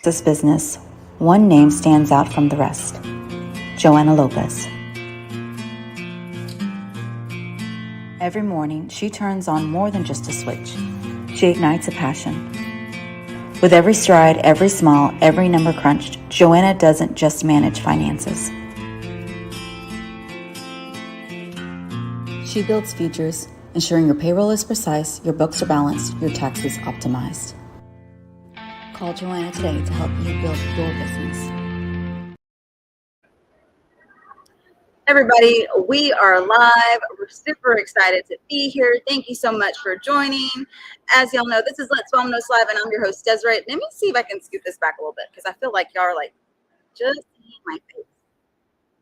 This business, one name stands out from the rest: Joanna Lopez. Every morning, she turns on more than just a switch. She ignites a passion. With every stride, every smile, every number crunched, Joanna doesn't just manage finances. She builds futures, ensuring your payroll is precise, your books are balanced, your taxes optimized. Call Joanna today to help you build your business. Everybody, we are live. We're super excited to be here. Thank you so much for joining. As y'all know, this is Let's Vámonos Live, and I'm your host, Desiree. Let me see if I can scoot this back a little bit, because I feel like y'all are like, just see my face.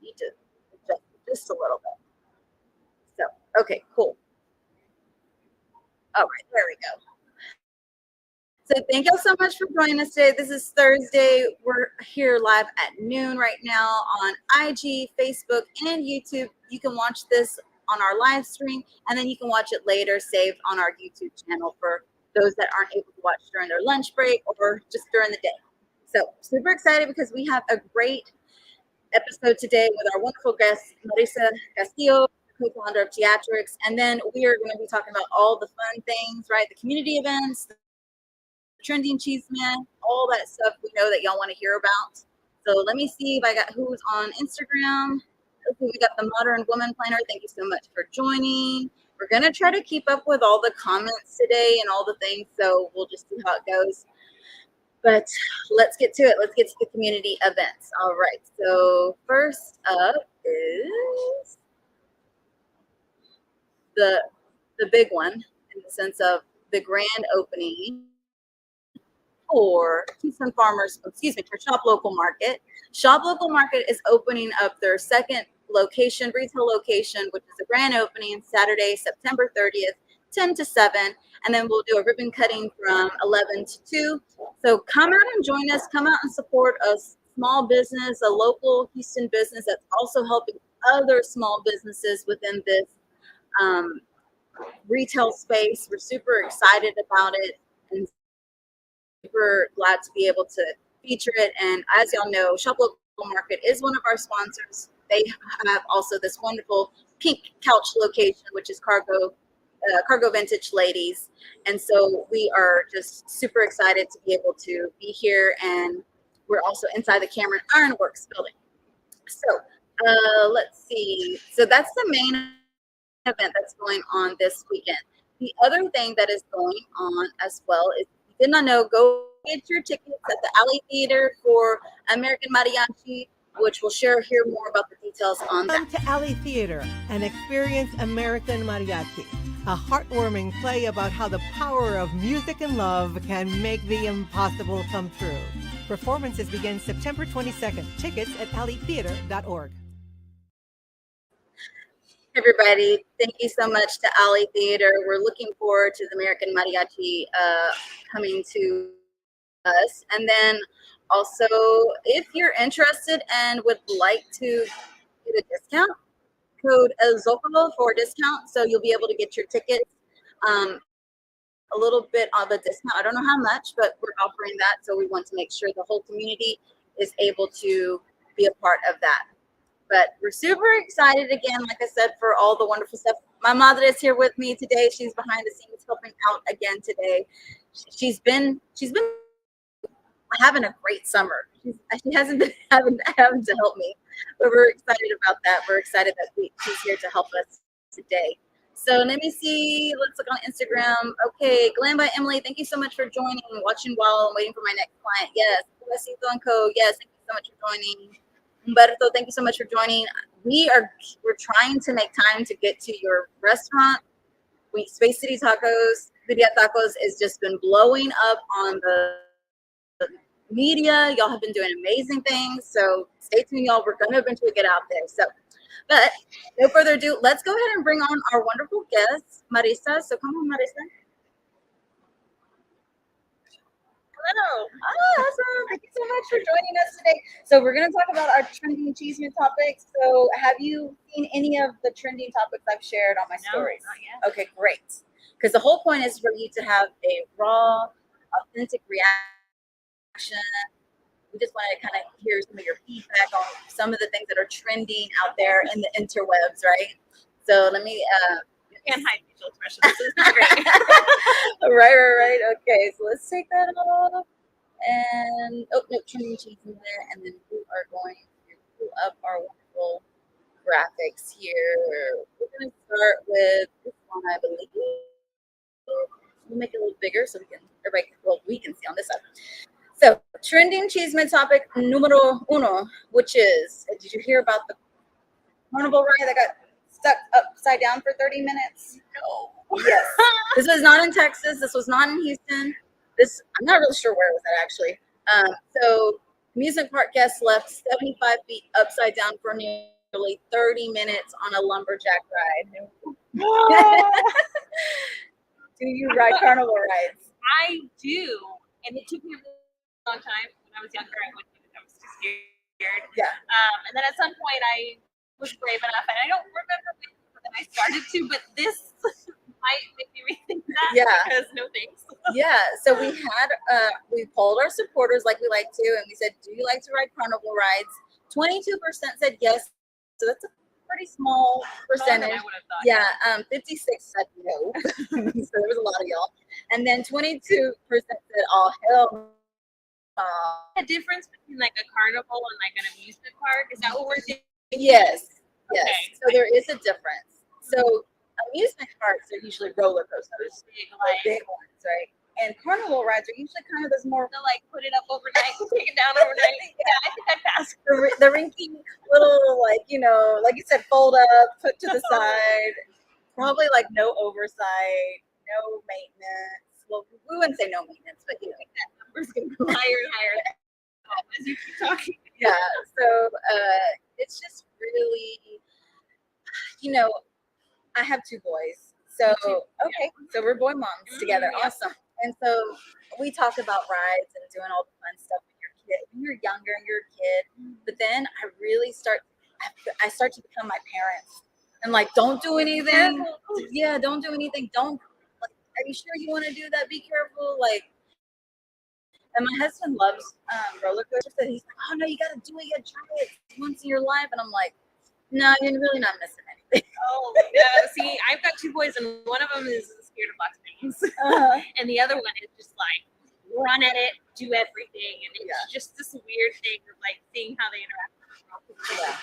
Need to adjust just a little bit. So, okay, cool. All right, there we go. So thank y'all so much for joining us today. This is Thursday. We're here live at noon right now on IG, Facebook, and YouTube. You can watch this on our live stream, and then you can watch it later saved on our YouTube channel for those that aren't able to watch during their lunch break or just during the day. So super excited because we have a great episode today with our wonderful guest, Marissa Castillo, co-founder of Teatrx. And then we are going to be talking about all the fun things, right? The community events, trending Chisme, all that stuff we know that y'all want to hear about. So let me see if I got who's on Instagram. Okay, we got the Modern Woman Planner. Thank you so much for joining. We're going to try to keep up with all the comments today and all the things, so we'll just see how it goes. But let's get to it. Let's get to the community events. All right, so first up is the big one in the sense of the grand opening for Keystone Farmers, for Shop Local Market. Shop Local Market is opening up their second location, retail location, which is a grand opening Saturday, September 30th, 10 to 7. And then we'll do a ribbon cutting from 11 to 2. So come out and join us. Come out and support a small business, a local Houston business that's also helping other small businesses within this retail space. We're super excited about it and super glad to be able to feature it. And as y'all know, Shop Local Market is one of our sponsors. They have also this wonderful pink couch location, which is Cargo Vintage Ladies. And so we are just super excited to be able to be here. And we're also inside the Cameron Ironworks building. So let's see. So that's the main event that's going on this weekend. The other thing that is going on as well is, if you did not know, go get your tickets at the Alley Theater for American Mariachi, which we'll hear more about the details on that. Come to Alley Theater and experience American Mariachi, a heartwarming play about how the power of music and love can make the impossible come true. Performances begin September 22nd. Tickets at alleytheater.org. Everybody, thank you so much to Alley Theater. We're looking forward to the American Mariachi coming to us. And then also, if you're interested and would like to get a discount, code Zocalo for a discount. So you'll be able to get your tickets a little bit of a discount. I don't know how much, but we're offering that. So we want to make sure the whole community is able to be a part of that. But we're super excited again, like I said, for all the wonderful stuff. My mother is here with me today. She's behind the scenes helping out again today. She's been having a great summer. She hasn't been having to help me, but we're excited about that. We're excited that she's here to help us today. So let me see. Let's look on Instagram. Okay, Glenn by Emily, thank you so much for joining. Watching while I'm waiting for my next client. Yes. Besito and Co. Yes, thank you so much for joining. Humberto, thank you so much for joining. We're trying to make time to get to your restaurant. Space City Tacos, Video Tacos has just been blowing up on the media. Y'all have been doing amazing things. So stay tuned, y'all. We're gonna eventually get out there. So, but no further ado, let's go ahead and bring on our wonderful guest, Marissa. So come on, Marissa. Hello. Awesome. Thank you so much for joining us today. So we're going to talk about our trending Chisme topics. So have you seen any of the trending topics I've shared on my stories? Not yet. Okay, great. Because the whole point is for you to have a raw, authentic reaction We just want to kind of hear some of your feedback on some of the things that are trending out there in the interwebs, right? So let me. You can't hide facial expressions. This is great. right. Okay, so let's take that off. And trending cheese in there, and then we are going to pull up our wonderful graphics here. We're going to start with this one, I believe. We'll make it a little bigger so we can see on this side. So, trending chisme topic numero uno, which is, did you hear about the carnival ride that got stuck upside down for 30 minutes? No. Yes. This was not in Texas. This was not in Houston. I'm not really sure where it was at, actually. So, amusement park guests left 75 feet upside down for nearly 30 minutes on a lumberjack ride. Do you ride carnival rides? I do. And it took me a long time. When I was younger, I wouldn't do it. I was too scared. Yeah. And then at some point, I was brave enough, and I don't remember when I started to, but this might make me rethink that. Yeah. Because no thanks. Yeah. So we polled our supporters like we like to, and we said, do you like to ride carnival rides? 22% said yes. So that's a pretty small percentage. I would have thought. Yeah. 56 said no. So there was a lot of y'all. And then 22% said, oh, hell no. The difference between like a carnival and like an amusement park, is that what we're thinking? Yes. Yes. Okay. So there is a difference. So amusement parks are usually roller coasters, Big, big ones, right? And carnival rides are usually kind of those more to like put it up overnight, take it down overnight. Yeah, I think I'd pass. the rinky little, like you said, fold up, put to the side. Probably like no oversight, no maintenance. Well, we wouldn't say no maintenance, but That number's gonna go higher and higher as you keep talking. yeah. So it's just really, I have two boys. So okay, so we're boy moms together. Yeah. Awesome. And so we talk about rides and doing all the fun stuff with your kid when you're younger and you're a kid. But then I start to become my parents. And like, don't do anything. Yeah, don't do anything. Don't. Like, are you sure you want to do that? Be careful. Like, and my husband loves roller coasters. So he's like, oh no, you gotta do it. You gotta try it once in your life. And I'm like, no, you're really not missing anything. Oh, yeah. See, I've got two boys, and one of them is scared of lots of things, and the other one is just like run at it, do everything, and it's just this weird thing of like seeing how they interact with the world.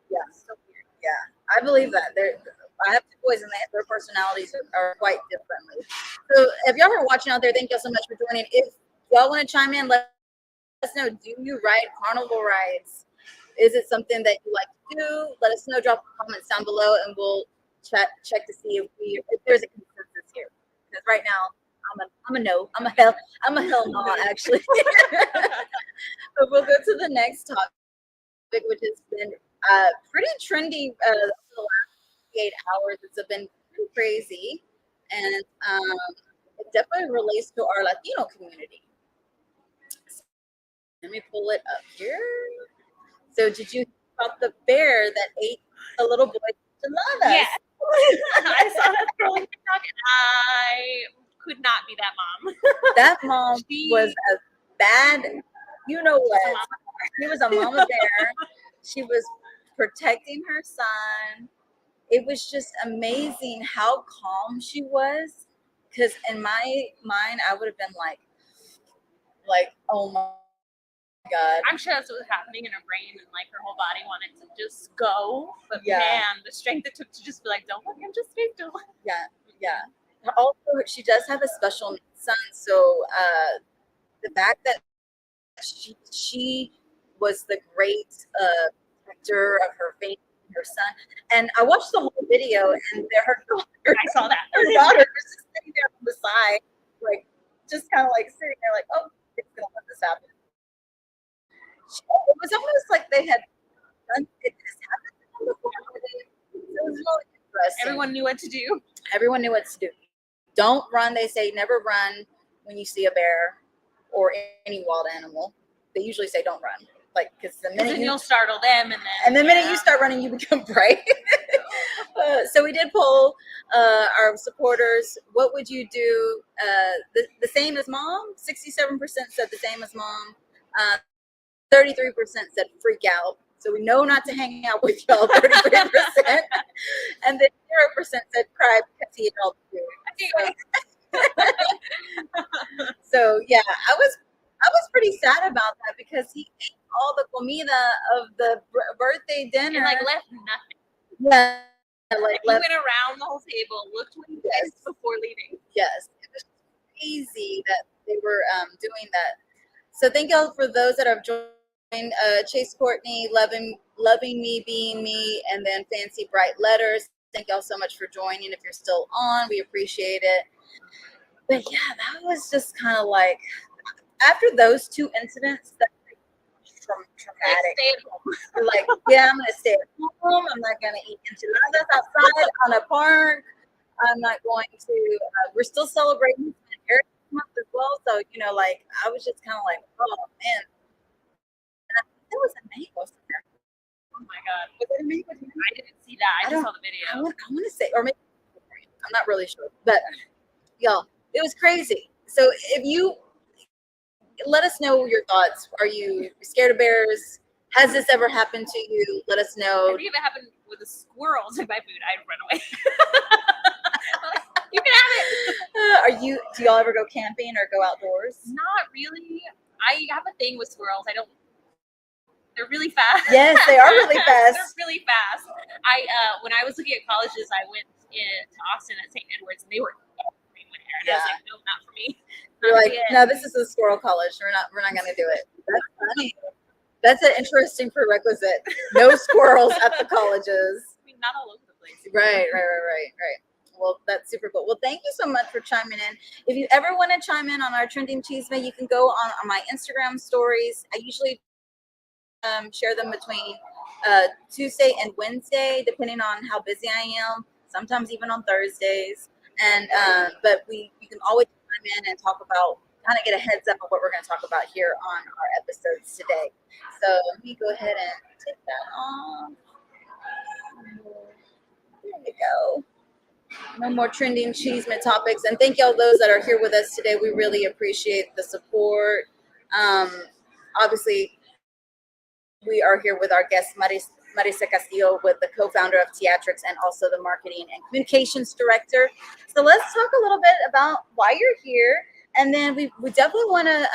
Yeah. It's so weird. Yeah, I believe that. I have two boys, and their personalities are quite differently. So if y'all are watching out there, thank y'all so much for joining. If y'all want to chime in, let us know. Do you ride carnival rides? Is it something that you like to do? Let us know. Drop comments down below, and we'll check to see if there's a consensus here. Because right now, I'm a no. I'm a hell no, actually. But we'll go to the next topic, which has been pretty trendy over the last 8 hours. It's been pretty crazy, and it definitely relates to our Latino community. So let me pull it up here. So did you hear about the bear that ate the little boy's enchiladas? Yeah. I saw that scrolling TikTok, and I could not be that mom. That mom was a bad, you know what? She was a mama bear. She was protecting her son. It was just amazing how calm she was. Because in my mind, I would have been like, oh my God. I'm sure that's what was happening in her brain, and like her whole body wanted to just go. But Yeah. man, the strength it took to just be like, don't look him, just stay still. Yeah. Also, she does have a special needs son. So the fact that she was the great protector of her faith and her son. And I watched the whole video, and her daughter, I saw that. her daughter was just sitting there on the side, like just kind of like sitting there, like, oh, it's gonna let this happen. It was almost like they had done it this happened before. It was really interesting. Everyone knew what to do. Everyone knew what to do. Don't run. They say never run when you see a bear or any wild animal. They usually say don't run, like because the minute You'll startle them, and the minute you start running, you become prey. So we did poll our supporters. What would you do? The same as mom. 67% said the same as mom. 33% said freak out. So we know not to hang out with y'all. 33%, and then 0% said cry because he ate all the food. So yeah, I was pretty sad about that because he ate all the comida of the birthday dinner And like left nothing. Yeah, like He went around the whole table, looked what he Yes. missed before leaving. yes, it was crazy that they were doing that. So thank y'all for those that have joined. Chase Courtney, loving me, being me, and then Fancy Bright Letters. Thank y'all so much for joining. If you're still on, we appreciate it. But yeah, that was just kind of like after those two incidents, that's like traumatic. Stay at home. You're like, yeah, I'm gonna stay at home. I'm not gonna eat enchiladas outside on a park. I'm not going to. We're still celebrating Heritage Month as well, so you know, like I was just kind of like, oh man. And I think there was a mango there. Oh my god. Was it a mango? I didn't see that. I just saw the video. I want to say, or maybe I'm not really sure, but y'all, it was crazy. So if you let us know your thoughts. Are you scared of bears? Has this ever happened to you? Let us know. I think if it happened with a squirrel to my food, I'd run away. You can have it. Do y'all ever go camping or go outdoors? Not really. I have a thing with squirrels. They're really fast. Yes, they are really fast. They're really fast. When I was looking at colleges, I went to Austin at St. Edward's, and they were everywhere. And I was like, no, not for me. You're like, no, this is a squirrel college. We're not going to do it. That's funny. That's an interesting prerequisite. No squirrels at the colleges. I mean, not all over the place. Right. Well, that's super cool. Well, thank you so much for chiming in. If you ever want to chime in on our trending Chisme, you can go on my Instagram stories. I usually share them between Tuesday and Wednesday, depending on how busy I am. Sometimes even on Thursdays. And but you can always chime in and talk about, kind of get a heads up of what we're going to talk about here on our episodes today. So let me go ahead and take that off. There you go. No more trending Chisme topics. And thank y'all those that are here with us today. We really appreciate the support. Obviously, we are here with our guest, Marissa Castillo, with the co-founder of Teatrx and also the marketing and communications director. So let's talk a little bit about why you're here. And then we definitely want to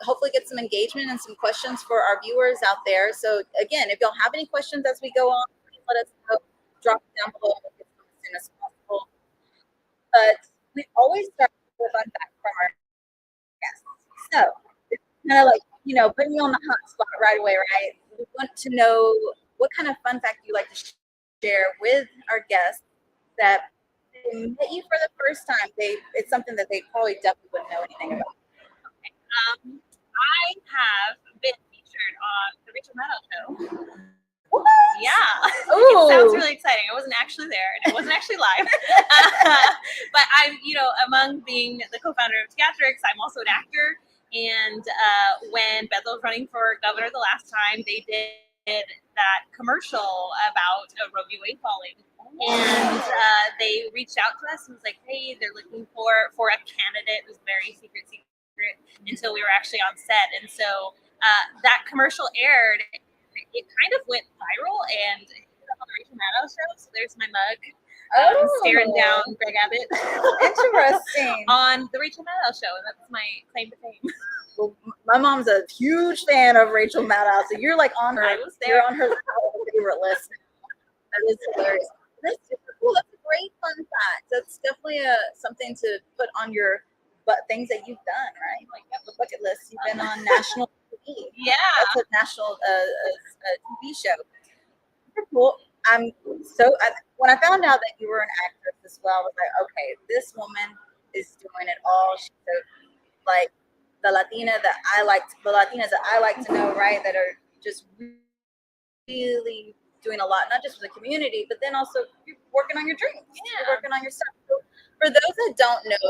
hopefully get some engagement and some questions for our viewers out there. So again, if y'all have any questions as we go on, please let us know. Drop it down below. We'll get them as soon as possible. But we always start with a fun fact from our guests. So it's kind of like, putting you on the hot spot right away, right? We want to know what kind of fun fact you like to share with our guests that they met you for the first time. It's something that they probably definitely wouldn't know anything about. Okay. I have been featured on the Rachel Maddow show. What? Yeah. Ooh. It sounds really exciting. I wasn't actually there, and it wasn't actually live. But I'm, among being the co-founder of Teatrx, I'm also an actor. And when Bethel was running for governor the last time, they did that commercial about Roe v. Wade falling. And they reached out to us and was like, hey, they're looking for a candidate. It was very secret until we were actually on set. And so that commercial aired. It kind of went viral and it ended up on the Rachel Maddow show. So there's my mug. Staring down Greg Abbott. Interesting. On the Rachel Maddow show. And that's my claim to fame. Well, my mom's a huge fan of Rachel Maddow, so you're like on her. I was there. You're on her favorite list. That is hilarious. That's super cool. That's a great fun fact. That's definitely something to put on your things that you've done, right? Like the bucket list. You've been on national TV. Yeah. That's a national TV show. Super cool. When I found out that you were an actress as well, I was like, okay, this woman is doing it all. She's like the Latinas that I like to know, right? That are just really doing a lot, not just for the community, but then also you're working on your dreams. Yeah. You're working on your stuff. So for those that don't know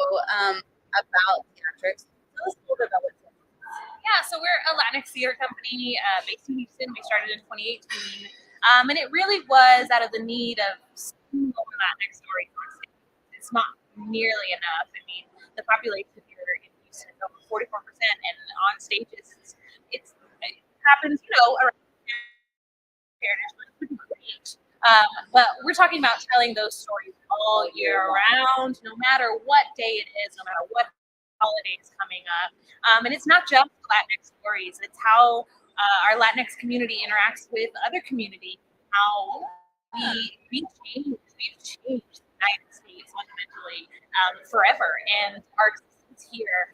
about Teatrx, tell us a little bit about what it is. Yeah, so we're a Latinx theater company based in Houston. We started in 2018. And it really was out of the need of single Latinx story on stage. It's not nearly enough. I mean, the population here in Houston is over 44%, and on stages, it happens, around heritage, but it's pretty great. But we're talking about telling those stories all year round, no matter what day it is, no matter what holiday is coming up. And it's not just Latinx stories; it's how our Latinx community interacts with other communities. How we've changed the United States fundamentally forever, and our existence here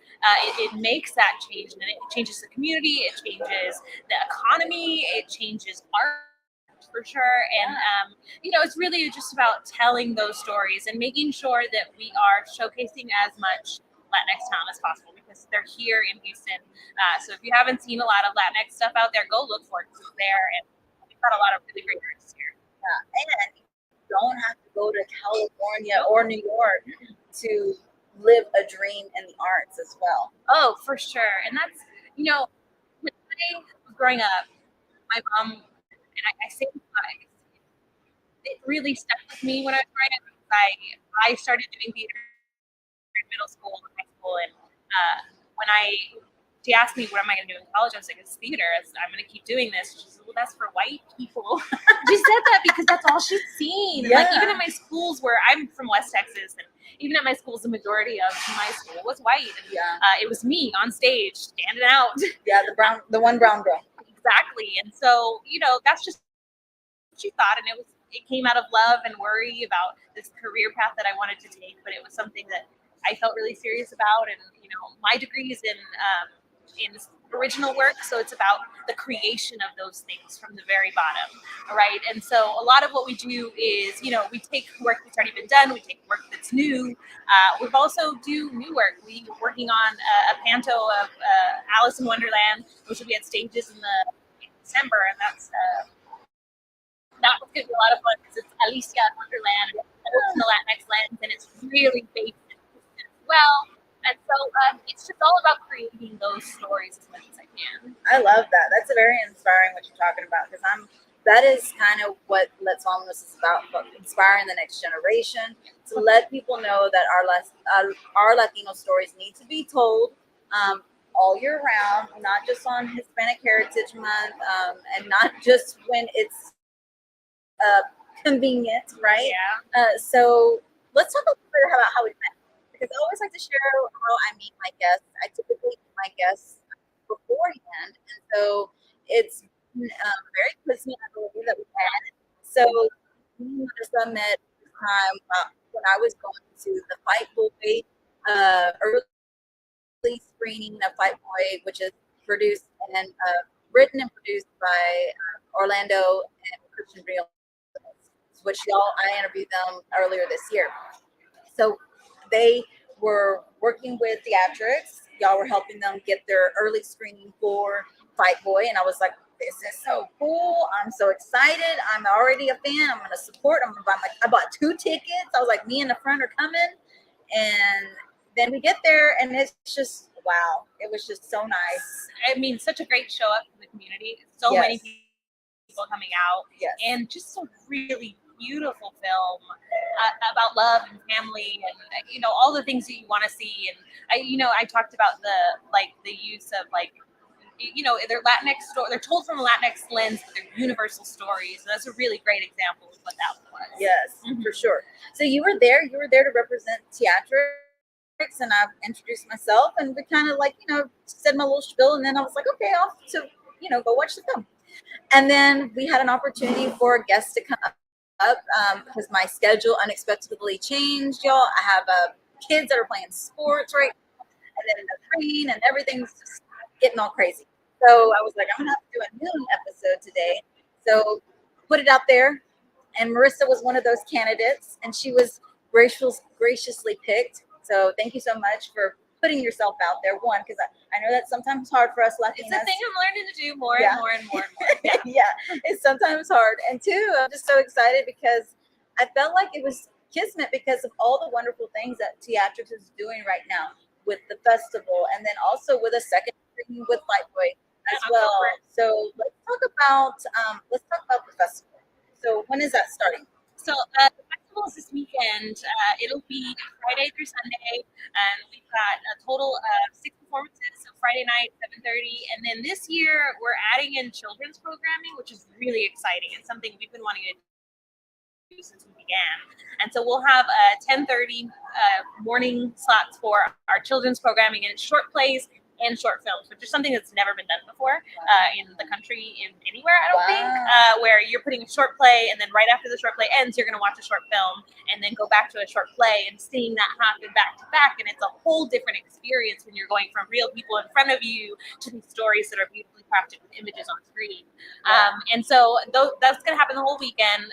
it makes that change, and it changes the community, it changes the economy, it changes art for sure. And it's really just about telling those stories and making sure that we are showcasing as much Latinx talent as possible, because they're here in Houston. So if you haven't seen a lot of Latinx stuff out there, go look for it, because it's there, and we've got a lot of really great artists here. And you don't have to go to California or New York to live a dream in the arts as well. Oh, for sure. And that's, when I was growing up, my mom, and I say this, it really stuck with me when I was growing up, because I started doing theater in middle school and high school, and when she asked me, what am I going to do in college? I was like, it's theater. I'm going to keep doing this. She said, well, that's for white people. She said that because that's all she'd seen. Yeah. Like, even in my schools, where I'm from West Texas, and even at my schools, the majority of my school was white. And, it was me on stage, standing out. Yeah, the one brown girl. Exactly. And so, that's just what she thought. And it came out of love and worry about this career path that I wanted to take. But it was something that I felt really serious about. And, my degree is in original work, so it's about the creation of those things from the very bottom, right? And so a lot of what we do is, we take work that's already been done, we take work that's new. We've also do new work. We're working on a panto of Alice in Wonderland, which will be at stages in December, and that was going to be a lot of fun, because it's Alicia in Wonderland, in the Latinx lens, and it's really based in Houston as well. And so it's just all about creating those stories as much as I can. I love that. That's very inspiring what you're talking about, because that is kind of what Let's Vámonos is about inspiring the next generation, to let people know that our Latino stories need to be told all year round, not just on Hispanic Heritage Month, and not just when it's convenient, right? Yeah. So let's talk a little bit about how we met. Because I always like to share how I meet my guests. I typically meet my guests beforehand, and so it's very Christmas, I believe, that we met. So me and Marissa met this time when I was going to the Fight Boy early screening of Fight Boy, which is produced and written and produced by Orlando and Christian Real, which I interviewed them earlier this year. So they were working with Teatrx. Y'all were helping them get their early screening for Fight Boy, and I was like, this is so cool. I'm so excited. I'm already a fan. I'm going to support. I bought 2 tickets. I was like, me in the front are coming. And then we get there, and it's just, wow. It was just so nice. I mean, such a great show up for the community. So many people coming out. Yes. And just a really beautiful film about love and family, and all the things that you want to see. And I talked about the use of they're Latinx they're told from a Latinx lens, but they're universal stories. And that's a really great example of what that was. Yes, for sure. So you were there to represent Teatrx, and I introduced myself, and we kind of said my little spiel, and then I was like, okay, off to go watch the film. And then we had an opportunity for a guest to come up because my schedule unexpectedly changed, y'all. I have kids that are playing sports right now, and then the train, and everything's just getting all crazy. So I was like, I'm gonna have to do a noon episode today. So put it out there, and Marissa was one of those candidates, and she was graciously picked. So thank you so much for putting yourself out there. One, because I know that's sometimes hard for us Latinas. It's a thing I'm learning to do more and more and more and more. Yeah, it's sometimes hard. And 2, I'm just so excited because I felt like it was kismet because of all the wonderful things that Teatrx is doing right now with the festival, and then also with a second screening with Fight Boy as well. So let's talk about the festival. So when is that starting? So the festival and it'll be Friday through Sunday. And we've got a total of 6 performances. So Friday night, 7:30, and then this year we're adding in children's programming, which is really exciting. It's something we've been wanting to do since we began. And so we'll have 10:30 morning slots for our children's programming, and it's short plays and short films, which is something that's never been done before in the country, in anywhere, I don't think, where you're putting a short play, and then right after the short play ends, you're going to watch a short film, and then go back to a short play, and seeing that happen back to back. And it's a whole different experience when you're going from real people in front of you to these stories that are beautifully crafted with images on screen. And so that's going to happen the whole weekend.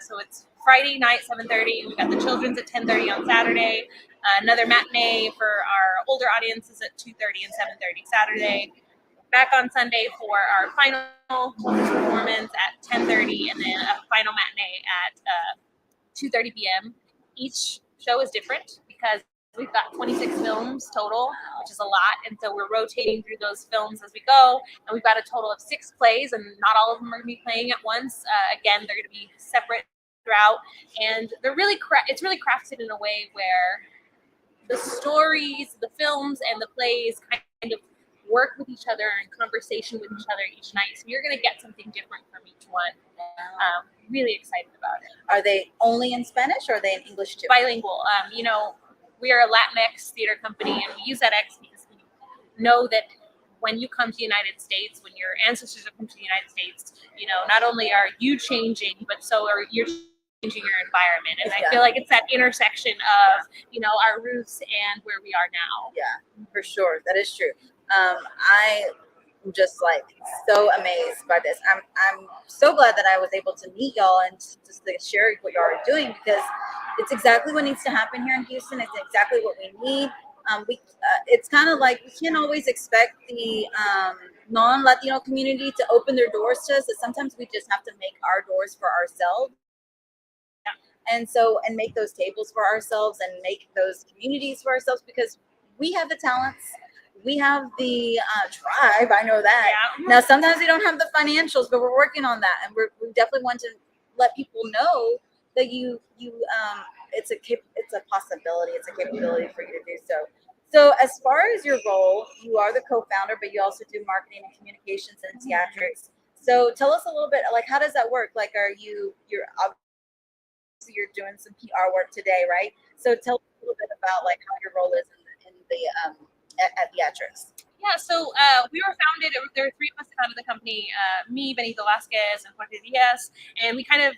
So it's Friday night, 7:30. We've got the children's at 10:30 on Saturday. Another matinee for our older audiences at 2:30 and 7:30 Saturday. Back on Sunday for our final performance at 10:30, and then a final matinee at 2:30 p.m. Each show is different because we've got 26 films total, which is a lot. And so we're rotating through those films as we go. And we've got a total of 6 plays, and not all of them are going to be playing at once. Again, they're going to be separate throughout. And they're really it's really crafted in a way where the stories, the films, and the plays kind of work with each other in conversation with each other each night. So you're going to get something different from each one. Really excited about it. Are they only in Spanish, or are they in English too? Bilingual. We are a Latinx theater company, and we use that X because we know that when you come to the United States, when your ancestors have come to the United States, not only are you changing, but so are you changing your environment. And I feel like it's that intersection of, our roots and where we are now. Yeah, for sure. That is true. I am just so amazed by this. I'm so glad that I was able to meet y'all and just share what y'all are doing, because it's exactly what needs to happen here in Houston. It's exactly what we need. It's kind of like we can't always expect the non-Latino community to open their doors to us. That sometimes we just have to make our doors for ourselves. And make those tables for ourselves, and make those communities for ourselves, because we have the talents, we have the drive. I know that. Yeah. Now, sometimes we don't have the financials, but we're working on that, and we definitely want to let people know that it's a possibility, it's a capability for you to do so. So, as far as your role, you are the co-founder, but you also do marketing and communications and Teatrx. So, tell us a little bit, how does that work? You're doing some PR work today, right? So tell us a little bit about how your role is at Teatrx. Yeah, so we were founded. There were 3 of us that founded the company: me, Benito Vasquez, and Jorge Diaz. And we kind of,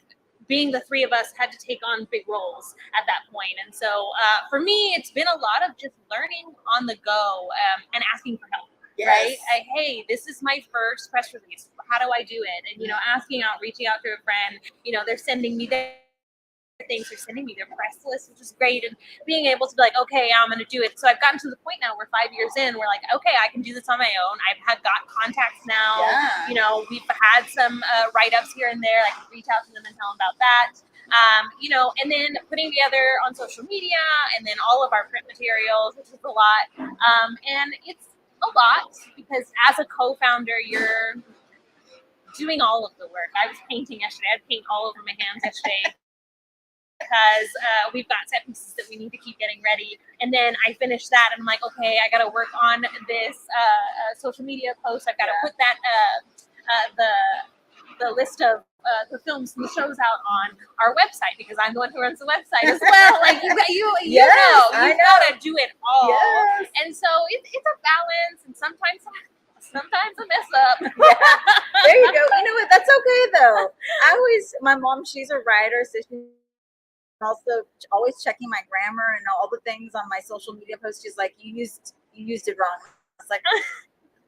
being the 3 of us, had to take on big roles at that point. And so for me, it's been a lot of just learning on the go and asking for help. Yes. Right? Hey, this is my first press release. How do I do it? And asking out, reaching out to a friend. They're sending me things, are sending me their press list, which is great, and being able to be like, okay, I'm going to do it. So I've gotten to the point now where 5 years in, we're like, okay, I can do this on my own. I've got contacts now. Yeah. We've had some write-ups here and there. I can reach out to them and tell them about that. And then putting together on social media, and then all of our print materials, which is a lot. And it's a lot because as a co-founder, you're doing all of the work. I was painting yesterday. I had paint all over my hands yesterday. Because we've got set pieces that we need to keep getting ready. And then I finished that, and I'm like, okay, I got to work on this social media post. I've got to put that, the list of the films and the shows out on our website, because I'm the one who runs the website as well. You got to do it all. Yes. And so it's a balance, and sometimes I mess up. Yeah. There you go. You know what? That's okay, though. My mom, she's a writer, so she's also always checking my grammar and all the things on my social media posts. She's like, you used it wrong. I was like,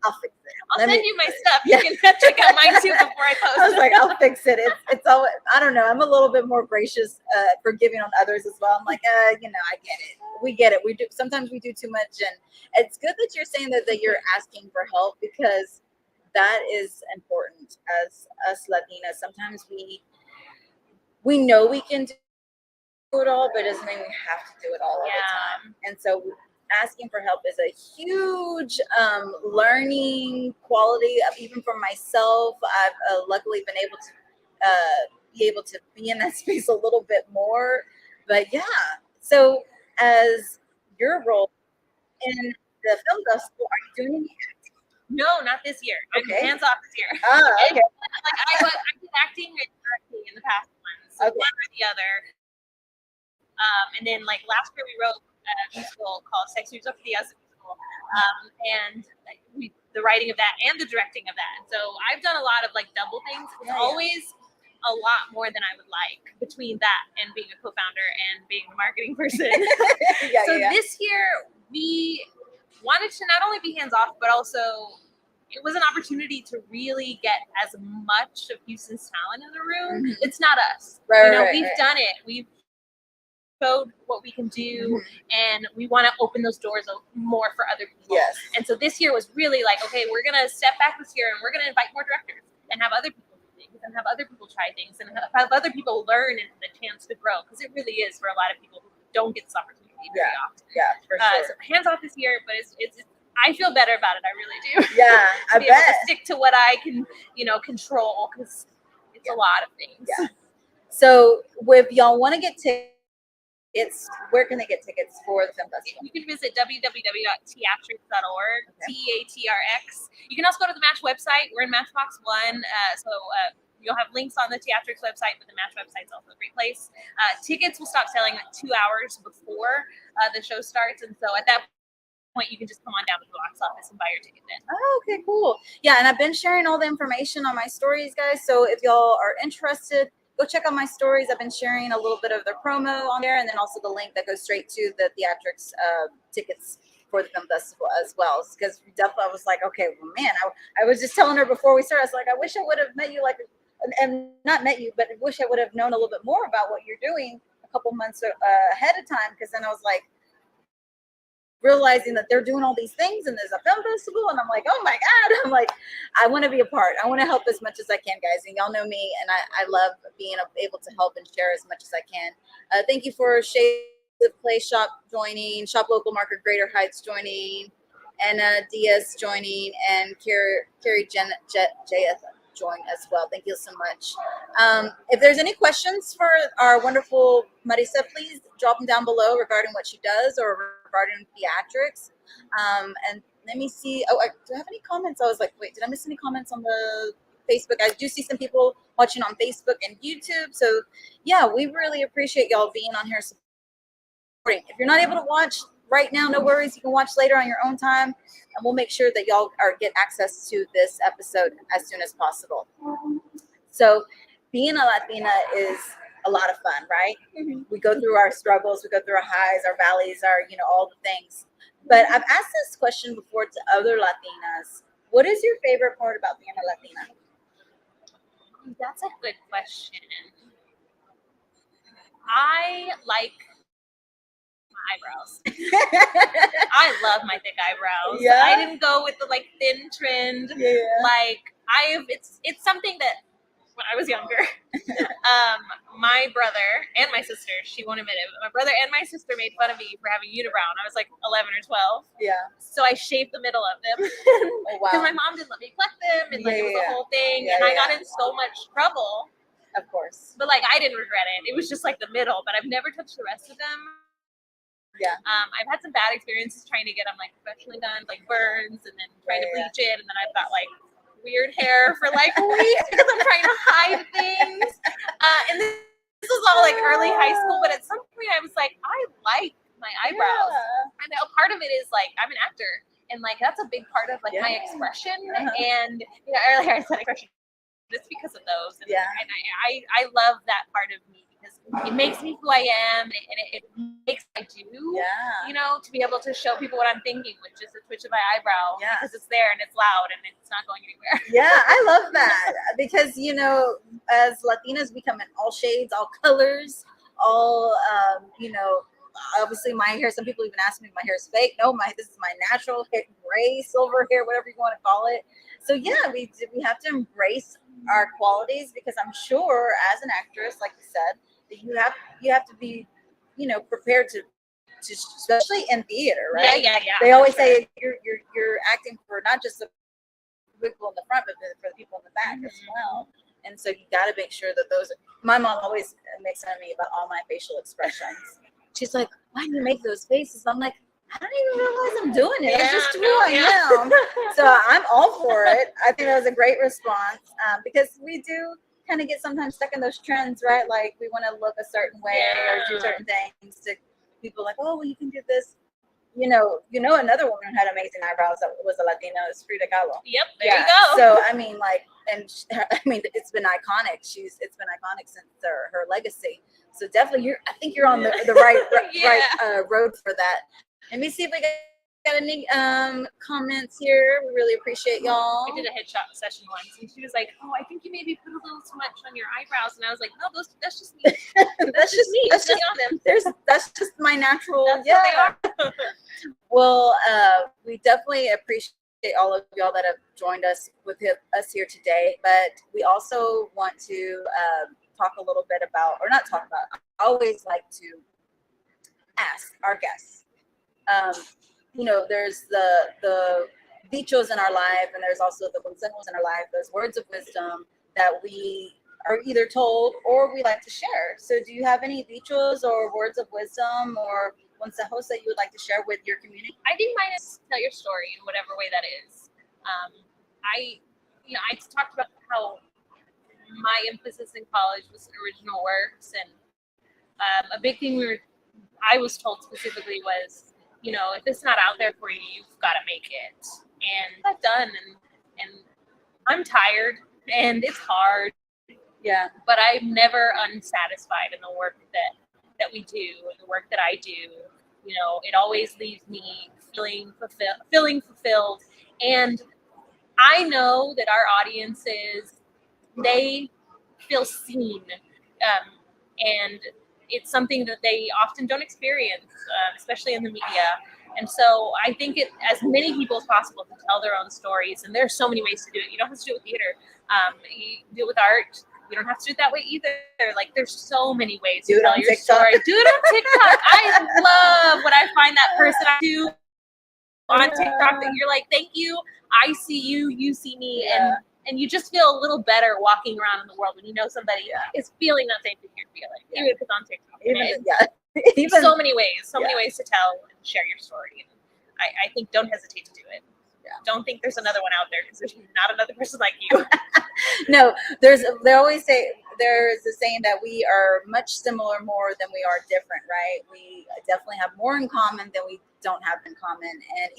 I'll fix it. I'll send you my stuff. Yeah. You can check out mine too before I post. I was like, I'll fix it. It's all, I don't know. I'm a little bit more gracious, forgiving on others as well. I'm like, I get it. We get it. We do. Sometimes we do too much, and it's good that you're saying that you're asking for help, because that is important as us Latinas. Sometimes we know we can do it all, but it doesn't mean we have to do it all the time. And so asking for help is a huge learning quality, even for myself. I've luckily been able to be in that space a little bit more, But yeah, so as your role in the film festival, are you doing any? No, not this year. Okay. I'm hands off this year. Okay. Like I did acting and directing in the past ones, so Okay. one or the other. And then like last year we wrote a musical called Sex Moves Up to the Us musical, and like, the writing of that and the directing of that. So I've done a lot of like double things. It's always a lot more than I would like between that and being a co-founder and being a marketing person. This year we wanted to not only be hands off, but also it was an opportunity to really get as much of Houston's talent in the room. Mm-hmm. It's not us. We've done it. We've showed what we can do, and we want to open those doors more for other people. Yes. And so this year was really like, okay, we're gonna step back this year and we're gonna invite more directors and have other people do things and have other people try things and have other people learn and the chance to grow, because it really is for a lot of people who don't get this opportunity very often. Yeah, for sure. So hands off this year, but it's I feel better about it. I really do. Yeah, I to be able bet. to stick to what I can, control, because it's a lot of things. Yeah. So if y'all want to get tickets, where can they get tickets for the film festival? You can visit www.teatrx.org, Teatrx. You can also go to the Match website. We're in Matchbox 1, so you'll have links on the Teatrx website, but the Match website is also a great place. Tickets will stop selling like 2 hours before the show starts, and so at that point, you can just come on down to the box office and buy your ticket then. Oh, okay, cool. Yeah, and I've been sharing all the information on my stories, guys, so if y'all are interested, go check out my stories. I've been sharing a little bit of the promo on there, and then also the link that goes straight to the Teatrx tickets for the film festival as well. Because definitely I was like, okay, well, man, I was just telling her before we started, I was like, I wish I would have met you, and not met you, but I wish I would have known a little bit more about what you're doing a couple months ahead of time, because then I was like, realizing that they're doing all these things and there's a film festival, and I'm like, oh my God, I'm like, I want to be a part. I want to help as much as I can, guys. And y'all know me, and I love being able to help and share as much as I can. Thank you for Shades of Play Shop joining, Shop Local Market Greater Heights joining, Anna Diaz joining, and Carrie JF join as well. Thank you so much. If there's any questions for our wonderful Marissa, please drop them down below regarding what she does or regarding Teatrx. And let me see. Oh, do I have any comments? I was like, wait, did I miss any comments on the Facebook? I do see some people watching on Facebook and YouTube. So yeah, we really appreciate y'all being on here supporting. If you're not able to watch right now, no worries. You can watch later on your own time, and we'll make sure that y'all get access to this episode as soon as possible. So being a Latina is a lot of fun, right? Mm-hmm. We go through our struggles, we go through our highs, our valleys, our, all the things. But I've asked this question before to other Latinas. What is your favorite part about being a Latina? That's a good question. I like eyebrows. I love my thick eyebrows. Yeah. I didn't go with the thin trend. Yeah. It's something that when I was younger, my brother and my sister, she won't admit it, but my brother and my sister made fun of me for having unibrow when I was like 11 or 12. Yeah. So I shaved the middle of them. Oh, wow. Because my mom didn't let me collect them, and it was a whole thing, and I got in so much trouble. Of course. But I didn't regret it. It was just the middle, but I've never touched the rest of them. Yeah. I've had some bad experiences trying to get them professionally done, burns, and then trying to bleach it, and then I've got weird hair for weeks because I'm trying to hide things. And this was all early high school, but at some point I was like, I like my eyebrows. Yeah. And a part of it is I'm an actor, and that's a big part of my expression. And earlier I said expression. It's because of those. And, and I love that part of me, because it makes me who I am, and it makes I do. Yeah. To be able to show people what I'm thinking with just a twitch of my eyebrow. Yeah. Because it's there and it's loud and it's not going anywhere. Yeah, I love that, because as Latinas, we come in all shades, all colors, all obviously my hair. Some people even ask me if my hair is fake. No, this is my natural hair, gray, silver hair, whatever you want to call it. So yeah, we have to embrace our qualities, because I'm sure as an actress, like you said, that you have to be, prepared to especially in theater, right? Yeah. They always say you're acting for not just the people in the front, but for the people in the back as well. And so you got to make sure that those. My mom always makes fun of me about all my facial expressions. She's like, "Why do you make those faces?" I'm like, "I don't even realize I'm doing it. That's just who I am." So I'm all for it. I think that was a great response because we do kind of get sometimes stuck in those trends, right? Like we want to look a certain way or do certain things to people like, "Oh, well, you can do this." Another woman who had amazing eyebrows that was a Latina is Frida Kahlo. Yep, there you go. So I mean, it's been iconic. It's been iconic since her legacy. So definitely, I think you're on the right road for that. Let me see if we got any comments here. We really appreciate y'all. I did a headshot session once, and she was like, "Oh, I think you maybe put a little too much on your eyebrows," and I was like, "No, that's just me. That's just me. That's just on them. That's just my natural. That's what they are." Well, we definitely appreciate all of y'all that have joined us us here today. But we also want to talk a little bit about, or not talk about. I always like to ask our guests. There's the dichos in our life, and there's also the consejos in our life, those words of wisdom that we are either told or we like to share. So do you have any dichos or words of wisdom or consejos that you would like to share with your community? I think mine is tell your story in whatever way that is. I talked about how my emphasis in college was original works, and a big thing I was told specifically was, if it's not out there for you, you've got to make it. And I've done, and I'm tired, and it's hard. Yeah. But I'm never unsatisfied in the work that we do, and the work that I do. It always leaves me feeling fulfilled. And I know that our audiences, they feel seen, and it's something that they often don't experience, especially in the media. And so I think as many people as possible to tell their own stories. And there's so many ways to do it. You don't have to do it with theater. You do it with art. You don't have to do it that way either. Like, there's so many ways to tell your story. Do it on TikTok. I love when I find that person I do on TikTok that you're like, thank you. I see you. You see me. Yeah. And you just feel a little better walking around in the world when you know somebody is feeling that same thing you're feeling. Even if it's on TikTok. Even so many ways to tell and share your story. And I think don't hesitate to do it. Yeah. Don't think there's another one out there, because there's not another person like you. No, they always say, there's a saying that we are much similar more than we are different, right? We definitely have more in common than we don't have in common. And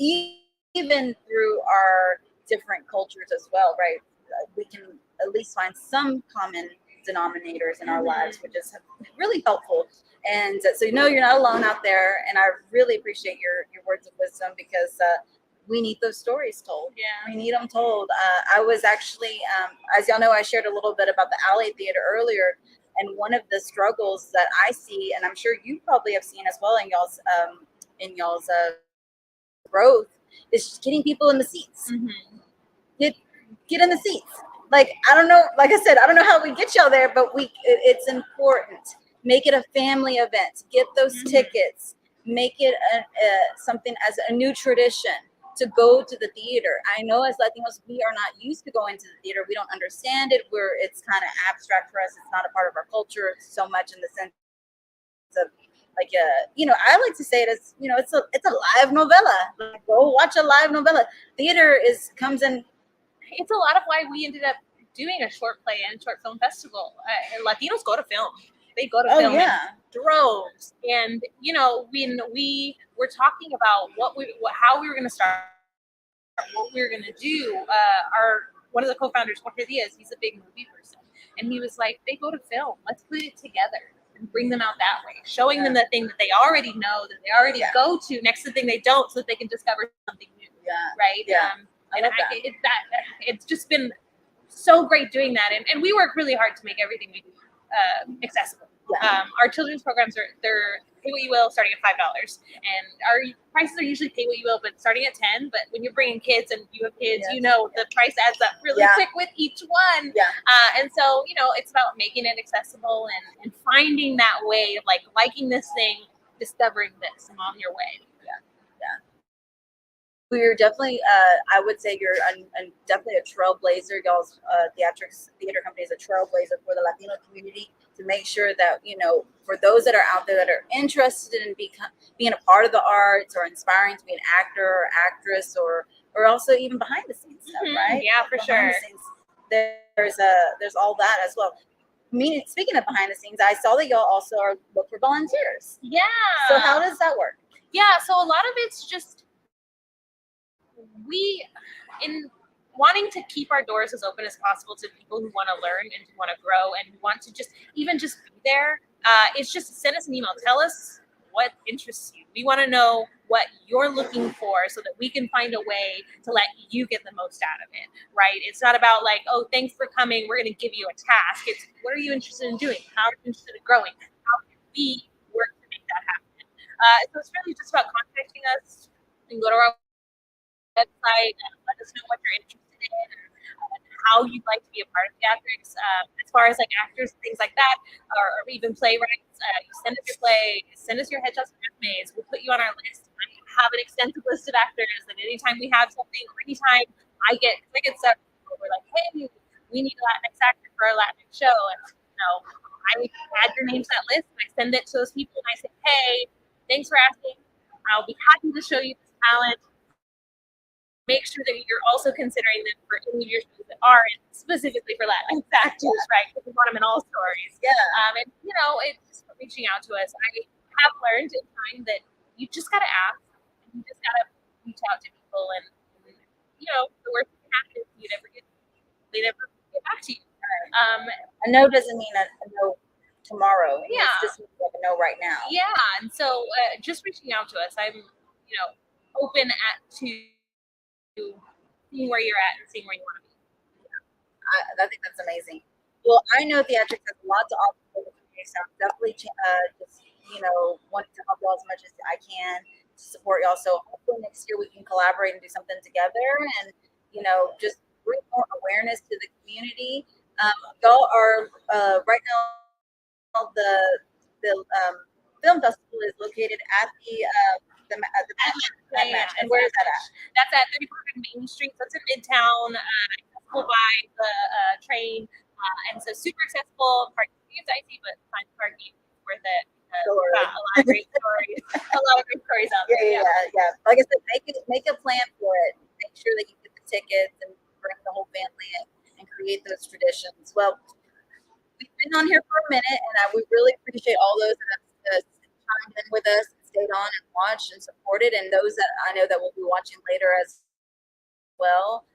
even through our different cultures as well, right? We can at least find some common denominators in our lives, which is really helpful. And so you're not alone out there. And I really appreciate your words of wisdom, because we need those stories told. Yeah. We need them told. I was actually, as y'all know, I shared a little bit about the Alley Theater earlier. And one of the struggles that I see, and I'm sure you probably have seen as well in y'all's growth, is just getting people in the seats. Mm-hmm. Get in the seats. Like, I don't know, like I said, I don't know how we get y'all there, but it's important. Make it a family event. Get those tickets. Make it something as a new tradition to go to the theater. I know as Latinos, we are not used to going to the theater. We don't understand it. It's kind of abstract for us. It's not a part of our culture so much, in the sense of, like, I like to say it as, it's a live novela. Like, go watch a live novela. Theater comes in. It's a lot of why we ended up doing a short play and short film festival. Latinos go to film. They go to film in droves. And, when we were talking about how we were going to start, what we were going to do, one of the co-founders, Jorge Diaz, he's a big movie person. And he was like, they go to film. Let's put it together and bring them out that way, showing them the thing that they already know, that they already go to, next to the thing they don't, so that they can discover something new. Yeah. Right? Yeah. It's just been so great doing that. And we work really hard to make everything we do accessible. Yeah. Our children's programs they're pay what you will, starting at $5, and our prices are usually pay what you will, but starting at $10. But when you're bringing kids and you have kids, the price adds up really quick with each one. Yeah. And so it's about making it accessible and finding that way of, like, liking this thing, discovering this, and on your way. we're definitely, I would say you're definitely a trailblazer. Y'all's Teatrx theater company is a trailblazer for the Latino community to make sure that, for those that are out there that are interested in being a part of the arts or inspiring to be an actor or actress or also even behind the scenes stuff, right? Yeah, for behind sure. The scenes, there's all that as well. Speaking of behind the scenes, I saw that y'all also are look for volunteers. Yeah. So how does that work? Yeah, so a lot of it's just we in wanting to keep our doors as open as possible to people who want to learn and who want to grow and who want to just be there. It's just send us an email. Tell us what interests you. We want to know what you're looking for so that we can find a way to let you get the most out of it, right? It's not about like, oh, thanks for coming, we're going to give you a task. It's what are you interested in doing? How are you interested in growing? How can we work to make that happen? So it's really just about contacting us. You can go to our website and let us know what you're interested in and how you'd like to be a part of Teatrx. As far as like actors, things like that, or even playwrights, you send us your play, send us your headshots and resumes. We'll put you on our list. I have an extensive list of actors, and anytime we have something, or anytime I get several people, we're like, hey, we need a Latinx actor for our Latinx show, and I add your name to that list, and I send it to those people, and I say, hey, thanks for asking. I'll be happy to show you this talent. Make sure that you're also considering them for any of your shows that aren't specifically for Latinx actors, right? Because we want them in all stories. Yeah. And it's just reaching out to us. I have learned in time that you just gotta ask. You just gotta reach out to people, and the worst that can happen is they never get back to you. A no doesn't mean a no tomorrow. Yeah. It's just like a no right now. Yeah, and so just reaching out to us, I'm open to seeing where you're at and seeing where you want to be. I think that's amazing. Well, I know Teatrx has a lot to offer for the community, so I'm definitely just wanting to help y'all as much as I can to support y'all. So hopefully next year we can collaborate and do something together and just bring more awareness to the community. Y'all are right now the film festival is located at the match. And where is that at? That's at 3400 Main Street. So it's in Midtown, accessible by the train, and so super accessible. Parking is dicey, but find parking worth it. A lot of great stories. A lot of great stories out there. Yeah. Like I said, make a plan for it. Make sure that you get the tickets and bring the whole family in and create those traditions. Well, we've been on here for a minute, and we really appreciate all those that have chimed in with us, and stayed on and watched and supported, and those that I know that will be watching later as well.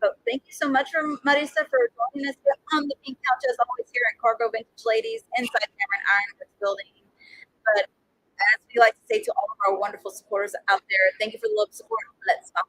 But thank you so much, Marissa, for joining us on the pink couch as always here at Cargo Vintage Ladies inside Cameron Ironwood's building. But as we like to say to all of our wonderful supporters out there, thank you for the love support. Let's stop.